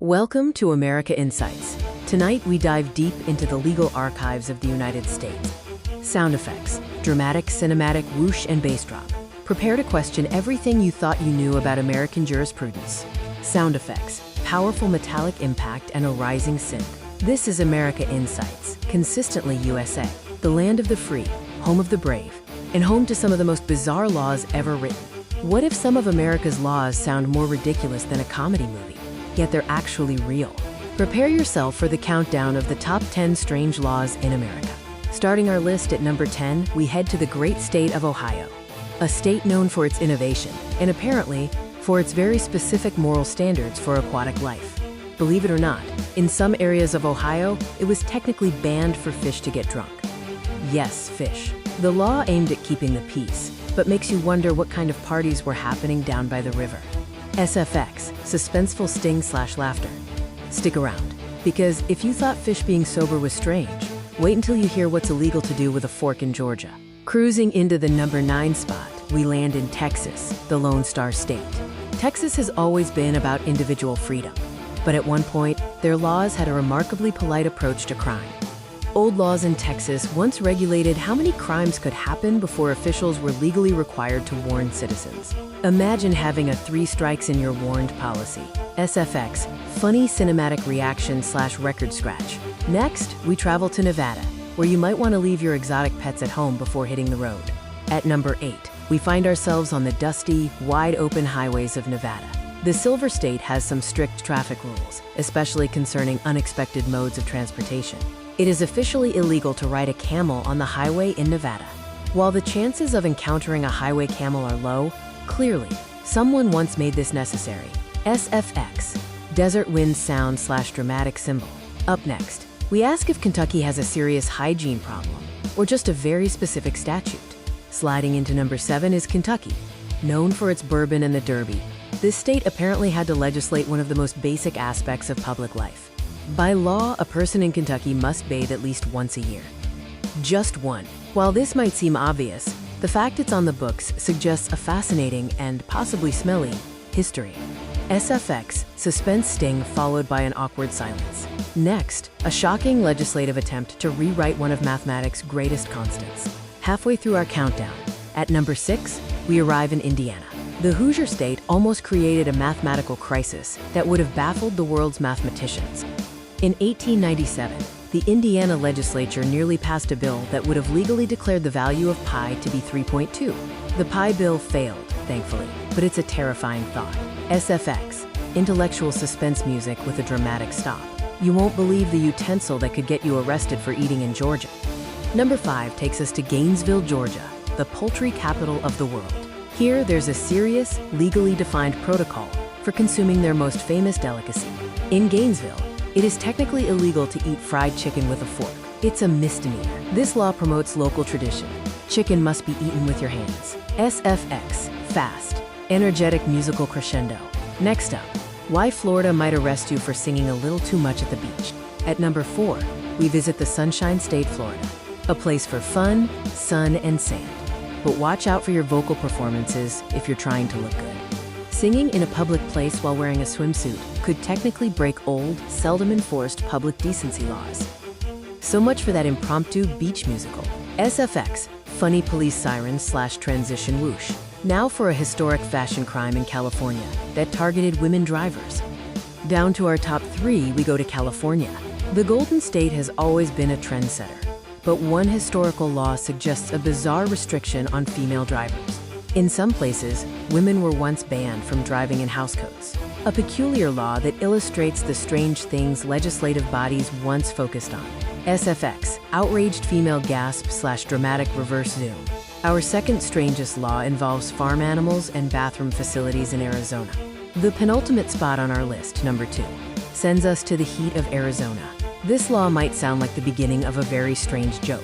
Welcome to America Insights. Tonight we dive deep into the legal archives of the United States. Sound effects, dramatic, cinematic whoosh and bass drop. Prepare to question everything you thought you knew about American jurisprudence. Sound effects, powerful metallic impact and a rising synth. This is America Insights, consistently USA, the land of the free, home of the brave, and home to some of the most bizarre laws ever written. What if some of America's laws sound more ridiculous than a comedy movie, yet they're actually real? Prepare yourself for the countdown of the top 10 strange laws in America. Starting our list at number 10, we head to the great state of Ohio, a state known for its innovation, and apparently for its very specific moral standards for aquatic life. Believe it or not, in some areas of Ohio, it was technically banned for fish to get drunk. Yes, fish. The law aimed at keeping the peace, but makes you wonder what kind of parties were happening down by the river. SFX, suspenseful sting/laughter. Stick around, because if you thought fish being sober was strange, wait until you hear what's illegal to do with a fork in Georgia. Cruising into the number 9 spot, we land in Texas, the Lone Star State. Texas has always been about individual freedom, but at one point, their laws had a remarkably polite approach to crime. Old laws in Texas once regulated how many crimes could happen before officials were legally required to warn citizens. Imagine having a 3 strikes and you're warned policy. SFX, funny cinematic reaction/record scratch. Next, we travel to Nevada, where you might want to leave your exotic pets at home before hitting the road. At number 8, we find ourselves on the dusty, wide-open highways of Nevada. The Silver State has some strict traffic rules, especially concerning unexpected modes of transportation. It is officially illegal to ride a camel on the highway in Nevada. While the chances of encountering a highway camel are low, clearly, someone once made this necessary. SFX, desert wind sound/dramatic symbol. Up next, we ask if Kentucky has a serious hygiene problem, or just a very specific statute. Sliding into number 7 is Kentucky, known for its bourbon and the Derby. This state apparently had to legislate one of the most basic aspects of public life. By law, a person in Kentucky must bathe at least once a year. Just one. While this might seem obvious, the fact it's on the books suggests a fascinating and possibly smelly history. SFX, suspense sting followed by an awkward silence. Next, a shocking legislative attempt to rewrite one of mathematics' greatest constants. Halfway through our countdown, at number 6, we arrive in Indiana. The Hoosier State almost created a mathematical crisis that would have baffled the world's mathematicians. In 1897, the Indiana legislature nearly passed a bill that would have legally declared the value of pi to be 3.2. The pi bill failed, thankfully, but it's a terrifying thought. SFX, intellectual suspense music with a dramatic stop. You won't believe the utensil that could get you arrested for eating in Georgia. Number 5 takes us to Gainesville, Georgia, the poultry capital of the world. Here, there's a serious, legally defined protocol for consuming their most famous delicacy. In Gainesville, it is technically illegal to eat fried chicken with a fork. It's a misdemeanor. This law promotes local tradition. Chicken must be eaten with your hands. SFX, fast, energetic musical crescendo. Next up, why Florida might arrest you for singing a little too much at the beach. At number 4, we visit the Sunshine State, Florida, a place for fun, sun, and sand. But watch out for your vocal performances if you're trying to look good. Singing in a public place while wearing a swimsuit could technically break old, seldom enforced public decency laws. So much for that impromptu beach musical. SFX, funny police sirens/transition whoosh. Now for a historic fashion crime in California that targeted women drivers. Down to our top 3, we go to California. The Golden State has always been a trendsetter, but one historical law suggests a bizarre restriction on female drivers. In some places, women were once banned from driving in housecoats, a peculiar law that illustrates the strange things legislative bodies once focused on. SFX, outraged female gasp/dramatic reverse zoom. Our second strangest law involves farm animals and bathroom facilities in Arizona. The penultimate spot on our list, number 2, sends us to the heat of Arizona. This law might sound like the beginning of a very strange joke,